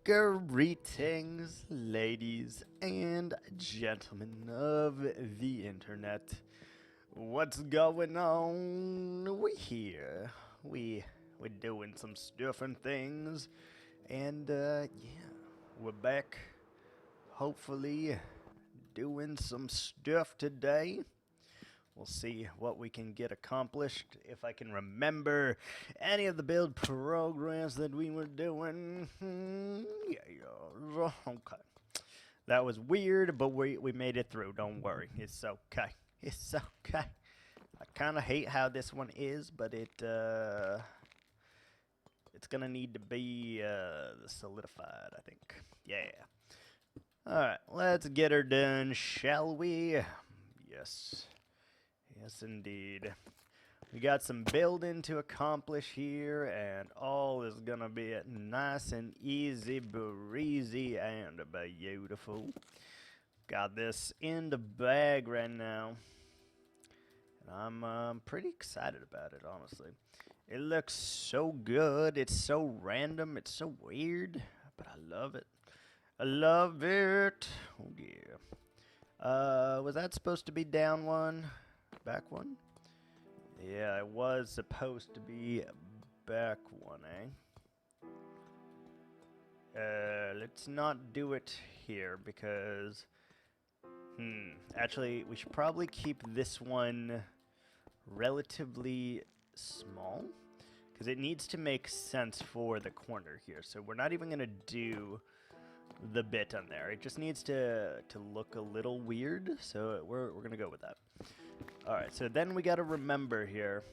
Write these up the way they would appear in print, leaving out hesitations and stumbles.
Greetings, ladies and gentlemen of the internet. What's going on? We here. We're doing some stuff and things, and yeah, we're back. Hopefully, doing some stuff today. We'll see what we can get accomplished, if I can remember any of the build programs that we were doing. Yeah, okay. That was weird, but we made it through. Don't worry. It's okay. It's okay. I kind of hate how this one is, but it's going to need to be solidified, I think. Yeah. Alright, let's get her done, shall we? Yes. Yes, indeed. We got some building to accomplish here, and all is gonna be nice and easy, breezy, and beautiful. Got this in the bag right now, and I'm pretty excited about it, honestly. It looks so good. It's so random. It's so weird, but I love it. I love it. Oh yeah. Was that supposed to be down one? Back one? Yeah, it was supposed to be back one, eh? Let's not do it here because... Actually, we should probably keep this one relatively small because it needs to make sense for the corner here. So we're not even going to do the bit on there. It just needs to look a little weird, so we're going to go with that. Alright, so then we gotta remember here,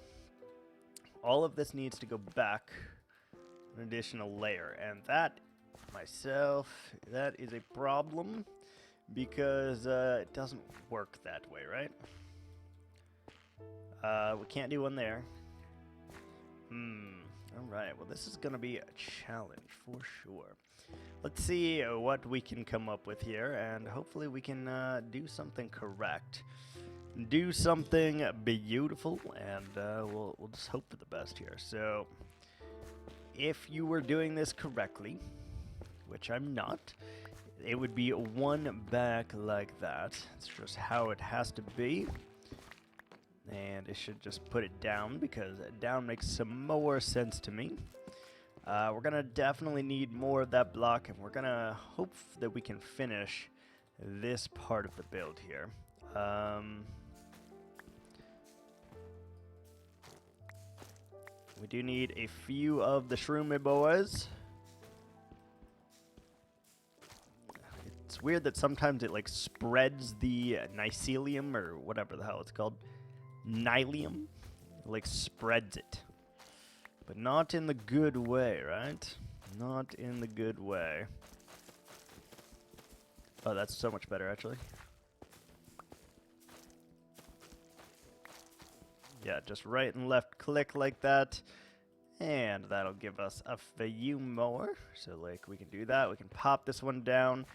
all of this needs to go back an additional layer, and that, myself, that is a problem, because it doesn't work that way, right? We can't do one there. Alright, well this is gonna be a challenge for sure. Let's see what we can come up with here, and hopefully we can do something correct. Do something beautiful, and we'll just hope for the best here. So, if you were doing this correctly, which I'm not, it would be one back like that. It's just how it has to be. And it should just put it down, because down makes some more sense to me. We're going to definitely need more of that block, and we're going to hope that we can finish this part of the build here. We do need a few of the shroomy boys. It's weird that sometimes it like spreads the mycelium or whatever the hell it's called. Nylium. It, like spreads it. But not in the good way, right? Not in the good way. Oh, that's so much better actually. Yeah, just right and left click like that. And that'll give us a few more. So, like, we can do that. We can pop this one down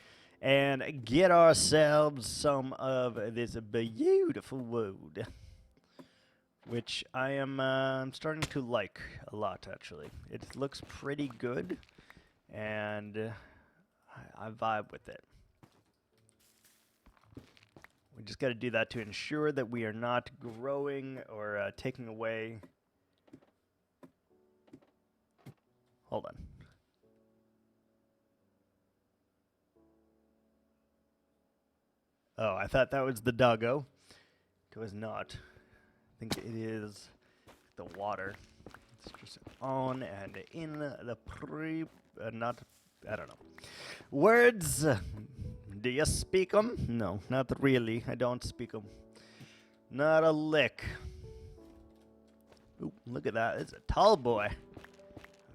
and get ourselves some of this beautiful wood. Which I am starting to like a lot, actually. It looks pretty good. And I vibe with it. We just got to do that to ensure that we are not growing or taking away. Hold on. Oh, I thought that was the doggo. It was not. I think it is the water. It's just on and in the not, I don't know. Words. Do you speak them? No, not really. I don't speak them. Not a lick. Ooh, look at that. It's a tall boy.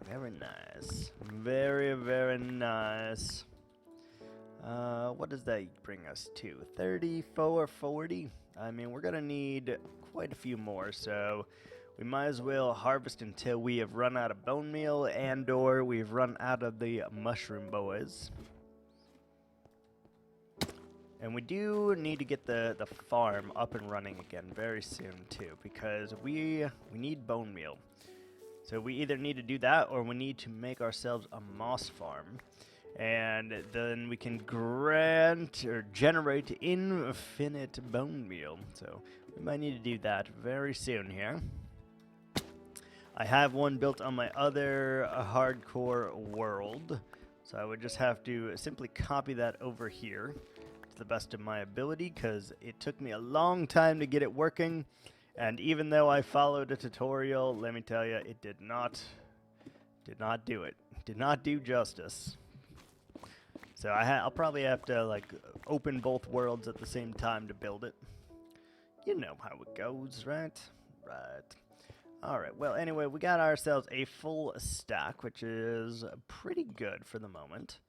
Very nice. Very, very nice. What does that bring us to? 34, 40? I mean, we're going to need quite a few more, so we might as well harvest until we have run out of bone meal and or we've run out of the mushroom boys. And we do need to get the farm up and running again very soon too, because we need bone meal. So we either need to do that or we need to make ourselves a moss farm. And then we can grant or generate infinite bone meal. So we might need to do that very soon here. I have one built on my other hardcore world. So I would just have to simply copy that over here to the best of my ability, because it took me a long time to get it working. And even though I followed a tutorial, let me tell you, it did not do it. Did not do justice. So I'll probably have to like open both worlds at the same time to build it. You know how it goes, right? Right. Alright, well anyway, we got ourselves a full stack, which is pretty good for the moment.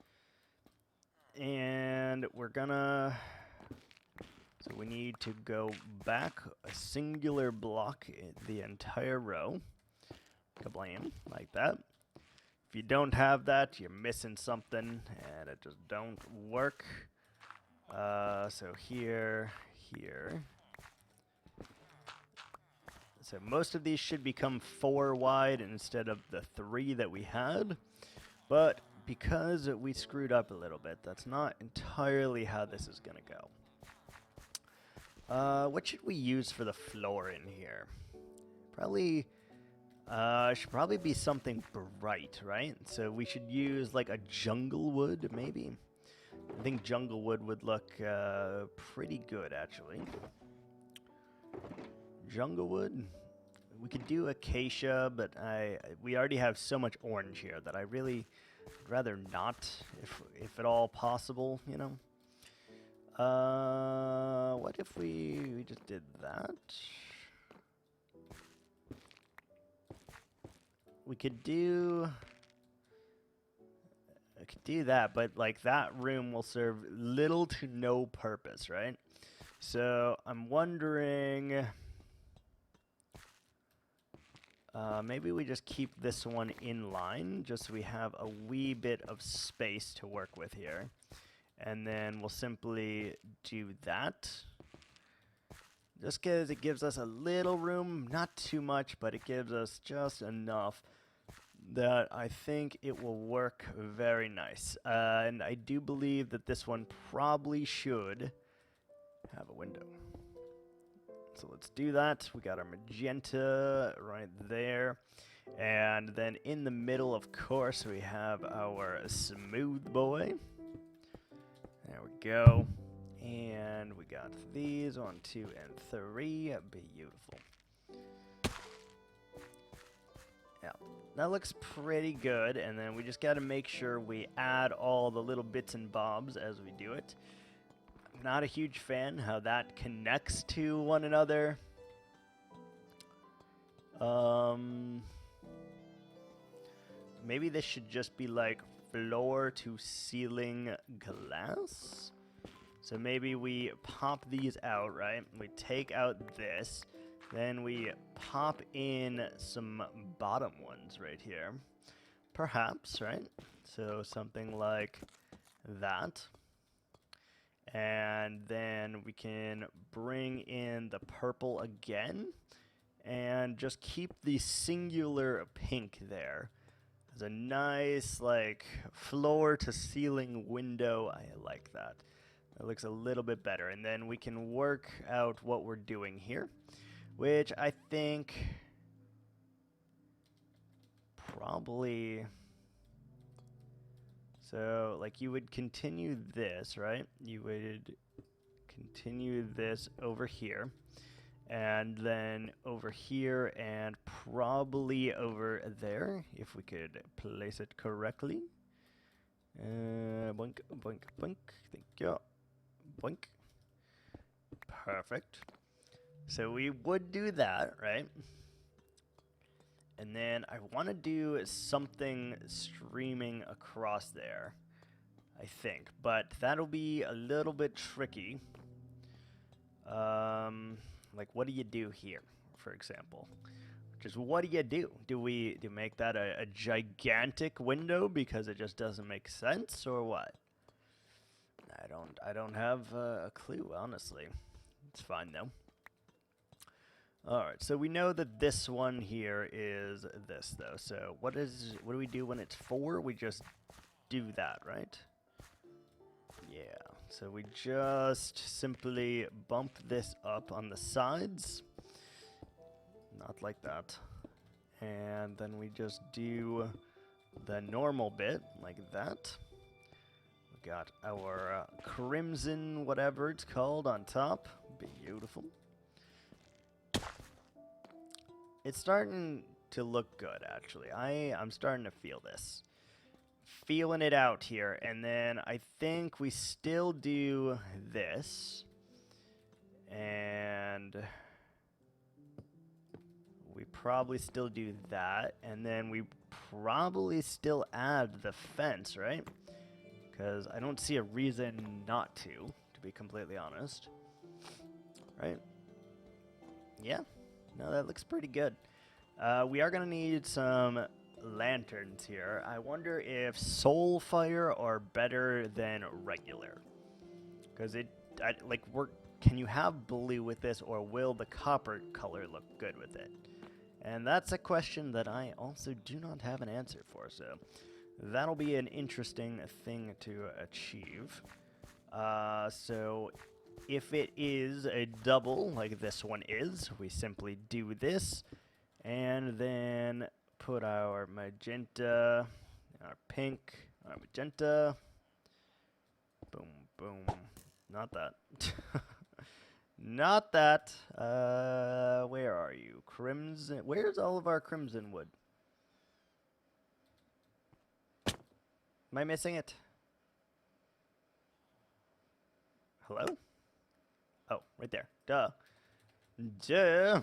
And we're gonna... So we need to go back a singular block the entire row. Kablam, like that. If you don't have that, you're missing something, and it just don't work. So here. So most of these should become 4 wide instead of the 3 that we had. But because we screwed up a little bit, that's not entirely how this is going to go. What should we use for the floor in here? Probably... should probably be something bright, right? So we should use like a jungle wood, maybe. I think jungle wood would look pretty good, actually. Jungle wood. We could do acacia, but we already have so much orange here that I really would rather not, if at all possible, you know. What if we just did that? We could do that, but like that room will serve little to no purpose, right? So I'm wondering, maybe we just keep this one in line, just so we have a wee bit of space to work with here. And then we'll simply do that. Just because it gives us a little room, not too much, but it gives us just enough that I think it will work very nice. And I do believe that this one probably should have a window. So let's do that. We got our magenta right there. And then in the middle, of course, we have our smooth boy. There we go. And we got these 1, 2, and 3. Beautiful. Yeah, that looks pretty good. And then we just got to make sure we add all the little bits and bobs as we do it. I'm not a huge fan how that connects to one another. Maybe this should just be like floor to ceiling glass. So maybe we pop these out, right? We take out this. Then we pop in some bottom ones right here. Perhaps, right? So something like that. And then we can bring in the purple again. And just keep the singular pink there. As a nice, like, floor to ceiling window. I like that. That looks a little bit better. And then we can work out what we're doing here, which I think probably... So, like, you would continue this, right? You would continue this over here. And then over here and probably over there, if we could place it correctly. Boink, boink, boink. Thank you. Boink. Perfect. So we would do that, right? And then I want to do something streaming across there, I think. But that'll be a little bit tricky. Like, what do you do here, for example? Just what do you do? Do we make that a gigantic window because it just doesn't make sense, or what? I don't have a clue, honestly. It's fine though. All right, so we know that this one here is this though. So what do we do when it's 4? We just do that, right? Yeah, so we just simply bump this up on the sides. Not like that. And then we just do the normal bit, like that. We got our crimson, whatever it's called, on top. Beautiful. It's starting to look good, actually. I'm starting to feel this. Feeling it out here. And then I think we still do this. And we probably still do that. And then we probably still add the fence, right? Because I don't see a reason not to be completely honest. Right? Yeah. No, that looks pretty good. We are going to need some lanterns here. I wonder if soul fire are better than regular. Because can you have blue with this, or will the copper color look good with it? And that's a question that I also do not have an answer for, so that'll be an interesting thing to achieve. So if it is a double, like this one is, we simply do this, and then put our magenta, our pink, our magenta, boom, boom, not that. Not that. Where are you? Crimson. Where's all of our crimson wood? Am I missing it? Hello? Oh, right there. Duh. Duh.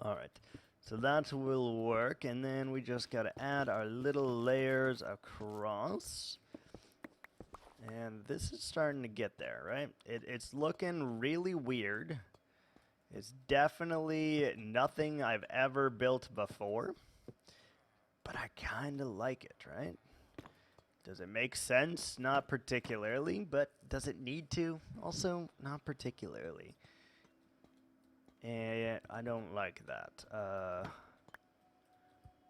Alright. So that will work. And then we just got to add our little layers across. And this is starting to get there, right? It's looking really weird. It's definitely nothing I've ever built before. But I kind of like it, right? Does it make sense? Not particularly, but does it need to? Also, not particularly. And I don't like that.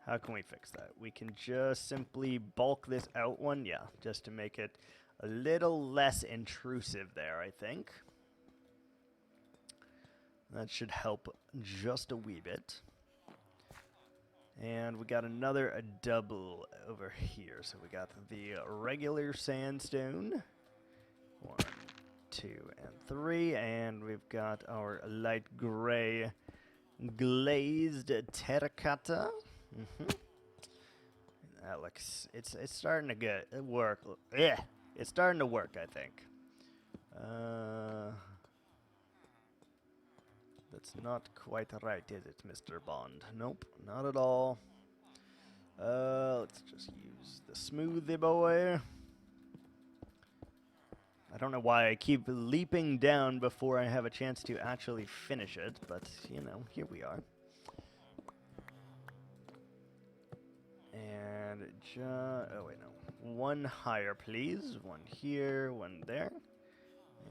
How can we fix that? We can just simply bulk this out one. Yeah, just to make it a little less intrusive there, I think. That should help just a wee bit. And we got another double over here. So we got the regular sandstone. 1, 2, and 3. And we've got our light gray glazed terracotta. That looks, it's starting to get work. Yeah, it's starting to work, I think. That's not quite right, is it, Mr. Bond? Nope, not at all. Let's just use the smoothie boy. I don't know why I keep leaping down before I have a chance to actually finish it, but, you know, here we are. And oh wait, no. One higher, please. One here, one there.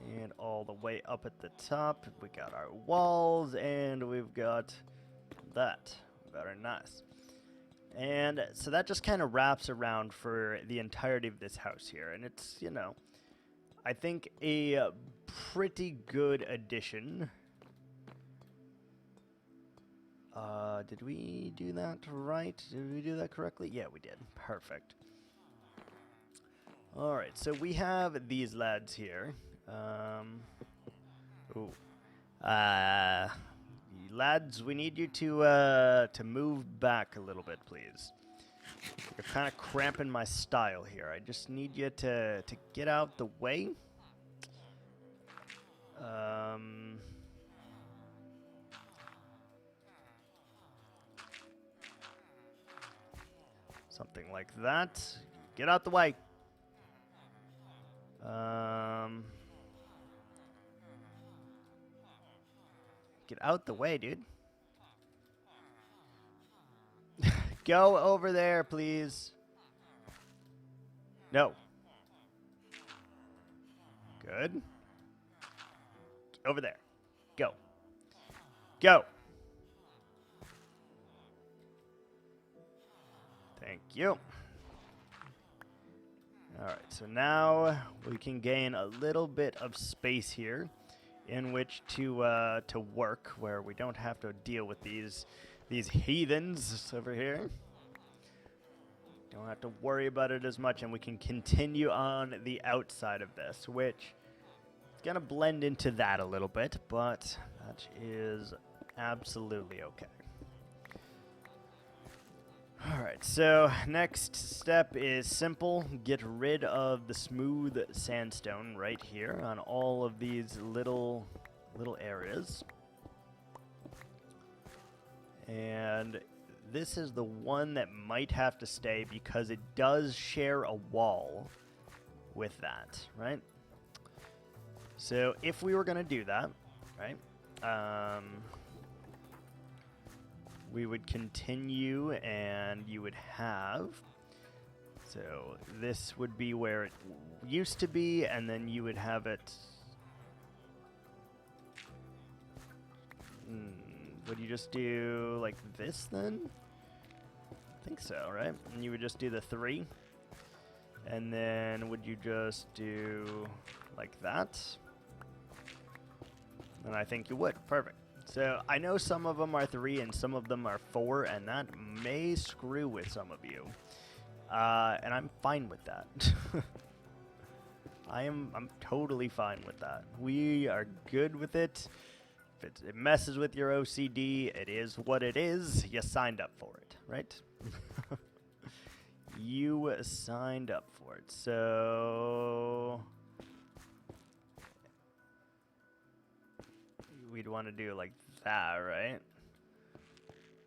And all the way up at the top, we got our walls, and we've got that. Very nice. And so that just kind of wraps around for the entirety of this house here. And it's, you know, I think a pretty good addition. Did we do that right? Did we do that correctly? Yeah, we did. Perfect. Alright, so we have these lads here. Lads, we need you to move back a little bit, please. You're kind of cramping my style here. I just need you to get out the way. Something like that. Get out the way. Get out the way, dude. Go over there, please. No. Good. Over there. Go. Go. Thank you. Alright, so now we can gain a little bit of space here in which to work, where we don't have to deal with these heathens over here. Don't have to worry about it as much, and we can continue on the outside of this, which is going to blend into that a little bit, but that is absolutely okay. Alright, so next step is simple. Get rid of the smooth sandstone right here on all of these little areas. And this is the one that might have to stay because it does share a wall with that, right? So if we were going to do that, right, we would continue and you would have, so this would be where it used to be, and then you would have it, would you just do like this then? I think so, right? And you would just do the 3, and then would you just do like that? And I think you would. Perfect. So I know some of them are 3 and some of them are 4, and that may screw with some of you. And I'm fine with that. I'm totally fine with that. We are good with it. If it messes with your OCD, it is what it is. You signed up for it, right? You signed up for it. So we'd want to do like that, right?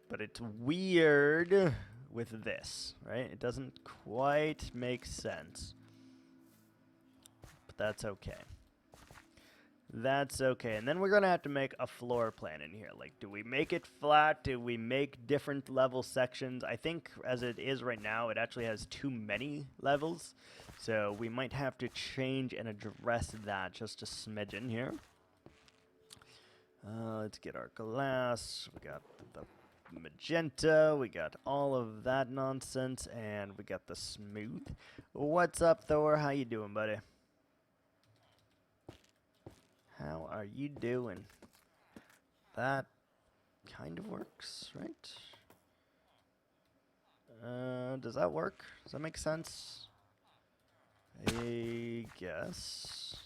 But it's weird with this, right? It doesn't quite make sense. But that's okay. That's okay. And then we're going to have to make a floor plan in here. Like, do we make it flat? Do we make different level sections? I think as it is right now, it actually has too many levels. So we might have to change and address that just a smidgen here. Let's get our glass. We got the magenta. We got all of that nonsense. And we got the smooth. What's up, Thor? How you doing, buddy? How are you doing? That kind of works, right? Does that work? Does that make sense? I guess.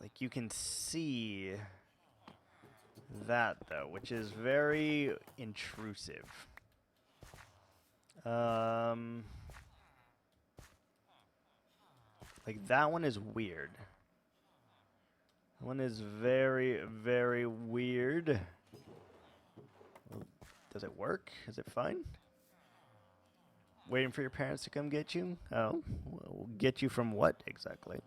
Like, you can see that, though, which is very intrusive. Like, that one is weird. One is very, very weird. Does it work? Is it fine? Waiting for your parents to come get you? Oh, well, get you from what exactly?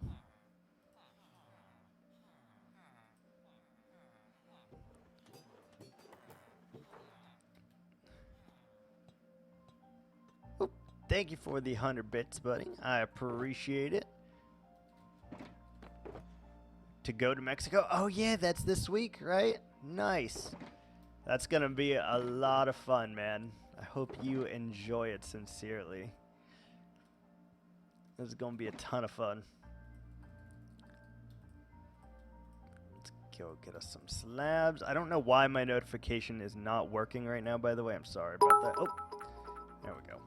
Oh, thank you for the 100 bits, buddy. I appreciate it. To go to Mexico? Oh yeah, that's this week, right? Nice. That's gonna be a lot of fun, man. I hope you enjoy it sincerely. This is gonna be a ton of fun. Let's go get us some slabs. I don't know why my notification is not working right now, by the way. I'm sorry about that. Oh, there we go.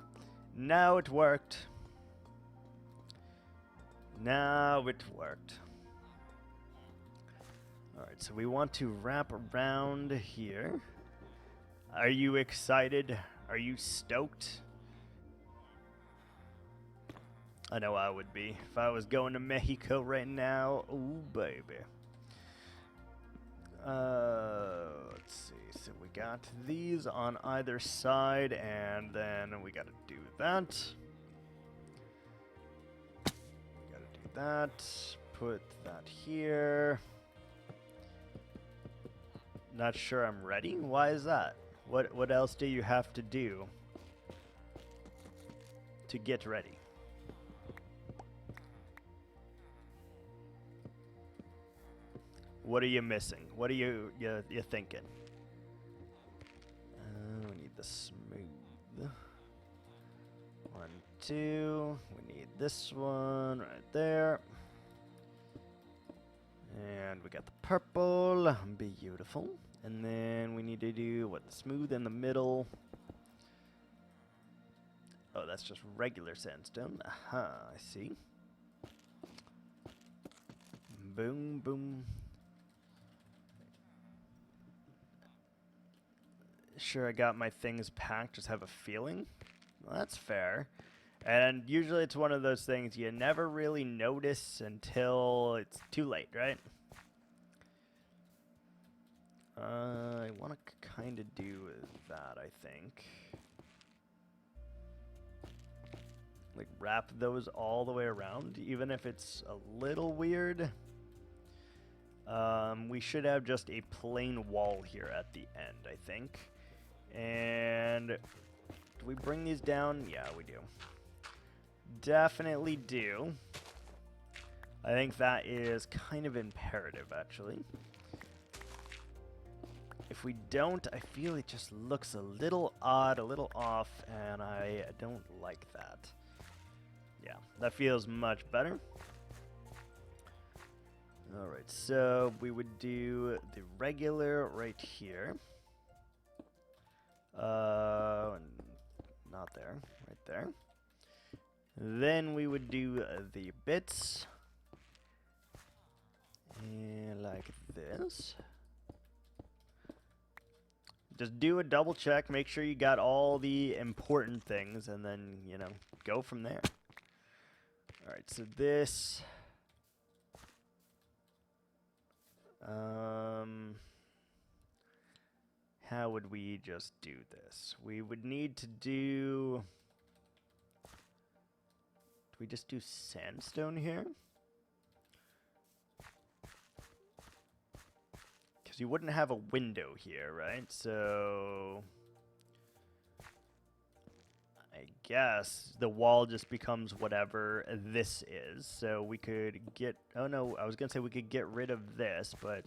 Now it worked. Now it worked. Alright, so we want to wrap around here. Are you excited? Are you stoked? I know I would be. If I was going to Mexico right now, ooh, baby. Let's see. So we got these on either side, and then we gotta do that. We gotta do that. Put that here. Not sure I'm ready. Why is that? What else do you have to do to get ready? What are you missing? What are you thinking? We need the smooth. 1, 2. We need this one right there. And we got the purple. Beautiful. And then we need to do, what, the smooth in the middle. Oh, that's just regular sandstone. Aha, I see. Boom, boom. Sure, I got my things packed, just have a feeling. Well, that's fair. And usually it's one of those things you never really notice until it's too late, right? I want to kind of do that, I think. Like, wrap those all the way around, even if it's a little weird. We should have just a plain wall here at the end, I think. And do we bring these down? Yeah, we do. Definitely do. I think that is kind of imperative, actually. If we don't, I feel it just looks a little odd, a little off, and I don't like that. Yeah, that feels much better. Alright, so we would do the regular right here. Not there, right there. Then we would do the bits. And like this. Just do a double check, make sure you got all the important things, and then, you know, go from there. Alright, so this... how would we just do this? We would need to do... Do we just do sandstone here? Because you wouldn't have a window here, right? So... I guess the wall just becomes whatever this is. So we could get... Oh no, I was going to say we could get rid of this, but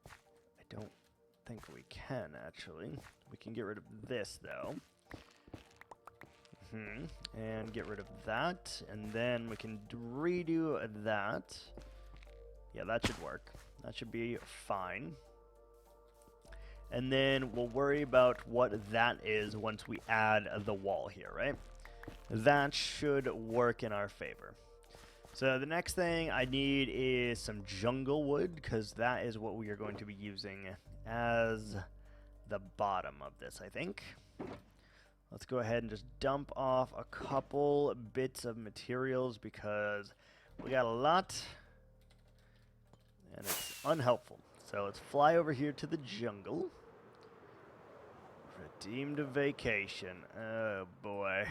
I don't think we can, actually. We can get rid of this, though. And get rid of that. And then we can redo that. Yeah, that should work. That should be fine. And then we'll worry about what that is once we add the wall here, right? That should work in our favor. So the next thing I need is some jungle wood, because that is what we are going to be using as the bottom of this, I think. Let's go ahead and just dump off a couple bits of materials, because we got a lot, and it's unhelpful. So let's fly over here to the jungle. Redeemed a vacation. Oh boy.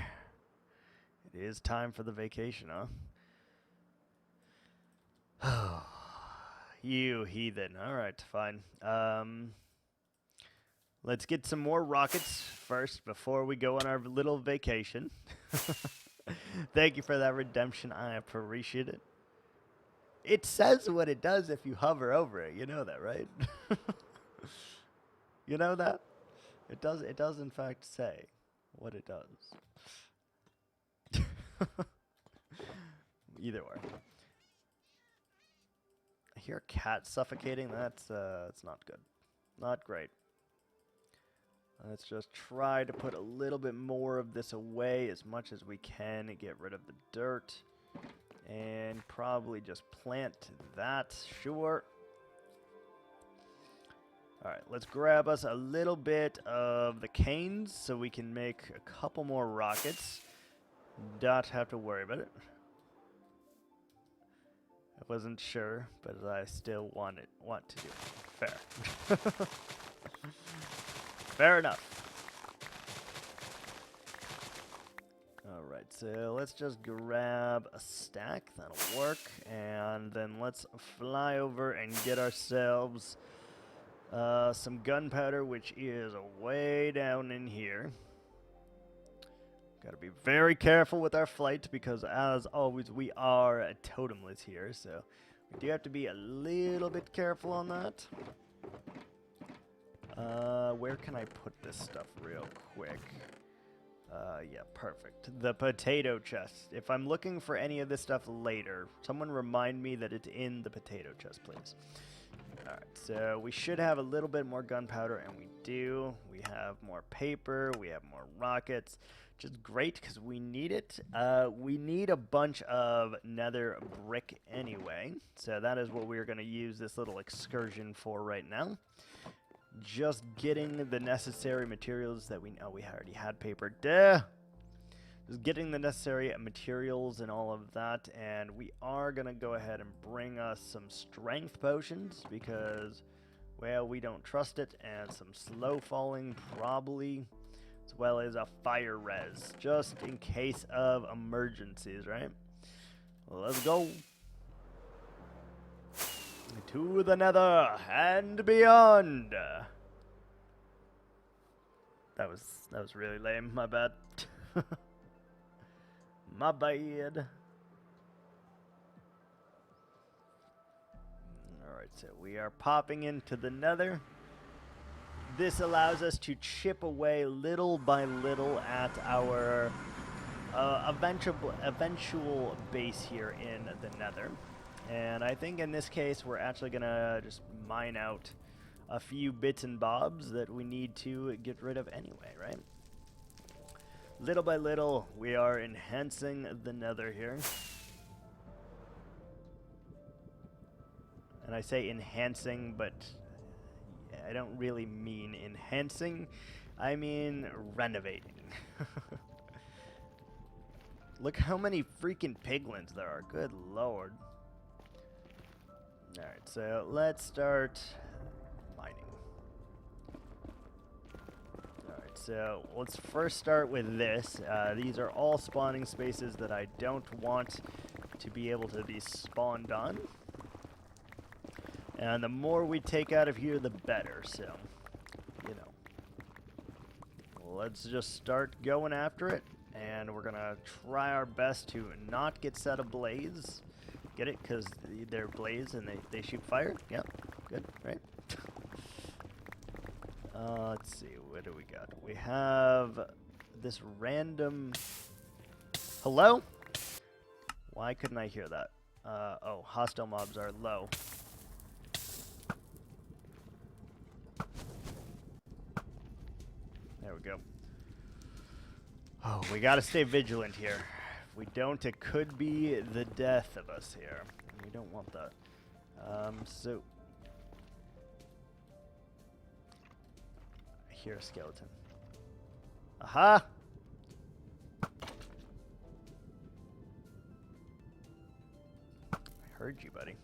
It is time for the vacation, huh? You heathen. Alright, fine. Let's get some more rockets first before we go on our little vacation. Thank you for that redemption. I appreciate it. It says what it does if you hover over it. You know that, right? You know that? It does in fact say what it does. Either way. I hear a cat suffocating. That's not good. Not great. Let's just try to put a little bit more of this away as much as we can and get rid of the dirt. And probably just plant that, sure. Alright, let's grab us a little bit of the canes so we can make a couple more rockets. Not have to worry about it. I wasn't sure, but I still want to do it. Fair. Fair enough. Alright, so let's just grab a stack. That'll work. And then let's fly over and get ourselves some gunpowder, which is way down in here. Gotta be very careful with our flight because, as always, we are totemless here. So we do have to be a little bit careful on that. Where can I put this stuff real quick? Yeah, perfect. The potato chest. If I'm looking for any of this stuff later, someone remind me that it's in the potato chest, please. Alright, so we should have a little bit more gunpowder, and we do. We have more paper, we have more rockets, which is great because we need it. We need a bunch of nether brick anyway, so that is what we're going to use this little excursion for right now. Just getting the necessary materials that we already had paper. Duh! Just getting the necessary materials and all of that, and we are going to go ahead and bring us some strength potions because, well, we don't trust it, and some slow falling probably, as well as a fire res, just in case of emergencies, right? Well, let's go. To the nether and beyond. That was really lame, my bad. My bad. Alright, so we are popping into the nether. This allows us to chip away little by little at our eventual base here in the nether. And I think in this case we're actually going to just mine out a few bits and bobs that we need to get rid of anyway, right? Little by little, we are enhancing the nether here. And I say enhancing, but I don't really mean enhancing. I mean renovating. Look how many freaking piglins there are. Good lord. Alright, so let's start mining. Alright, so let's first start with this. These are all spawning spaces that I don't want to be able to be spawned on. And the more we take out of here, the better, so, you know. Let's just start going after it, and we're going to try our best to not get set ablaze. Get it? Because they're blaze and they shoot fire? Yep, good, right? Let's see, what do we got? We have this random... Hello? Why couldn't I hear that? Oh, hostile mobs are low. There we go. Oh, we gotta stay vigilant here. If we don't, it could be the death of us here. We don't want that. So... I hear a skeleton. Aha! I heard you, buddy.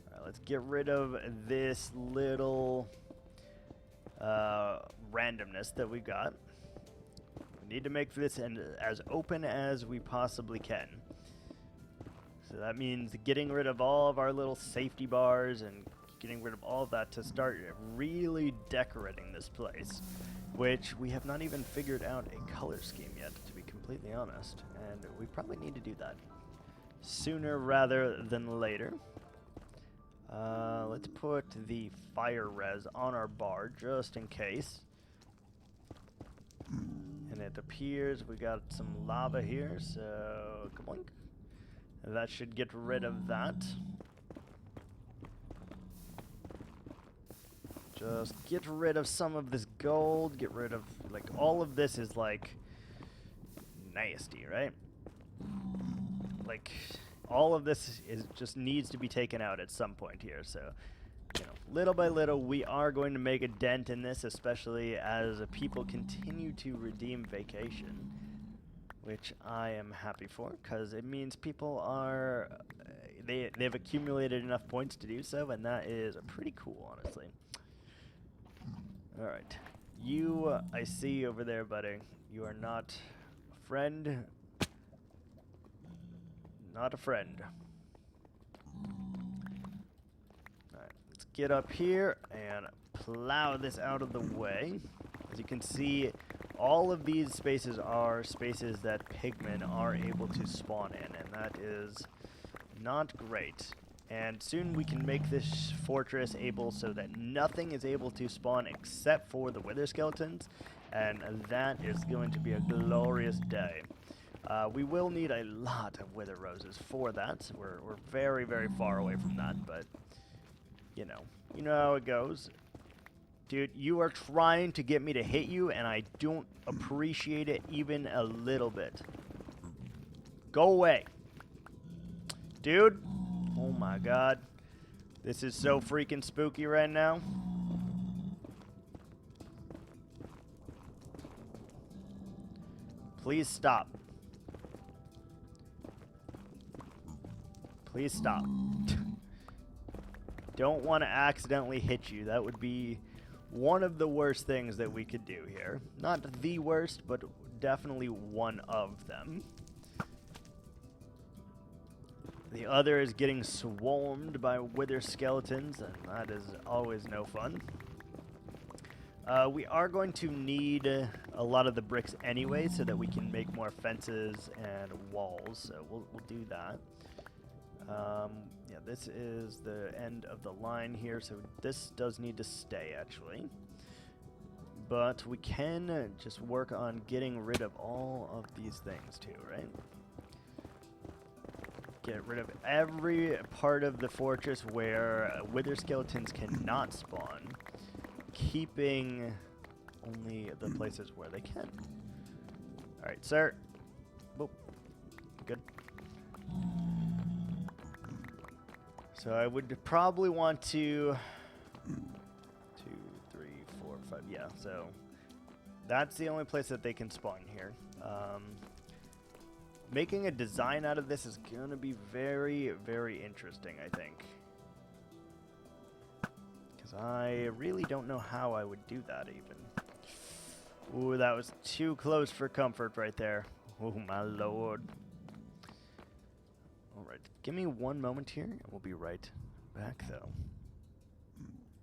Alright, let's get rid of this little randomness that we got. We need to make this as open as we possibly can. So that means getting rid of all of our little safety bars and getting rid of all of that to start really decorating this place, which we have not even figured out a color scheme yet, to be completely honest, and we probably need to do that sooner rather than later. Let's put the fire res on our bar just in case. And it appears we got some lava here, so come on. That should get rid of that. Just get rid of some of this gold, get rid of, like, all of this is, like, nasty, right? Like, all of this is just needs to be taken out at some point here, so, you know, little by little, we are going to make a dent in this, especially as people continue to redeem vacation, which I am happy for, because it means people are, they've accumulated enough points to do so, and that is pretty cool, honestly. Alright, you, I see over there, buddy, you are not a friend, not a friend. Let's get up here and plow this out of the way. As you can see, all of these spaces are spaces that pigmen are able to spawn in, and that is not great. And soon we can make this fortress able so that nothing is able to spawn except for the wither skeletons. And that is going to be a glorious day. We will need a lot of wither roses for that. We're very, very far away from that, but you know how it goes. Dude, you are trying to get me to hit you, and I don't appreciate it even a little bit. Go away. Dude. Oh my god. This is so freaking spooky right now. Please stop. Please stop. Don't want to accidentally hit you. That would be one of the worst things that we could do here. Not the worst, but definitely one of them. The other is getting swarmed by wither skeletons, and that is always no fun. We are going to need a lot of the bricks anyway, so that we can make more fences and walls, so we'll do that. Yeah, this is the end of the line here, so this does need to stay, actually. But we can just work on getting rid of all of these things, too, right? Get rid of every part of the fortress where wither skeletons cannot spawn, keeping only the places where they can. Alright, sir. Boop. Good. So I would probably want to 2, 3, 4, 5. Yeah, so that's the only place that they can spawn here. Making a design out of this is going to be very, very interesting, I think. Because I really don't know how I would do that even. Ooh, that was too close for comfort right there. Oh my lord. Alright, give me one moment here, and we'll be right back though.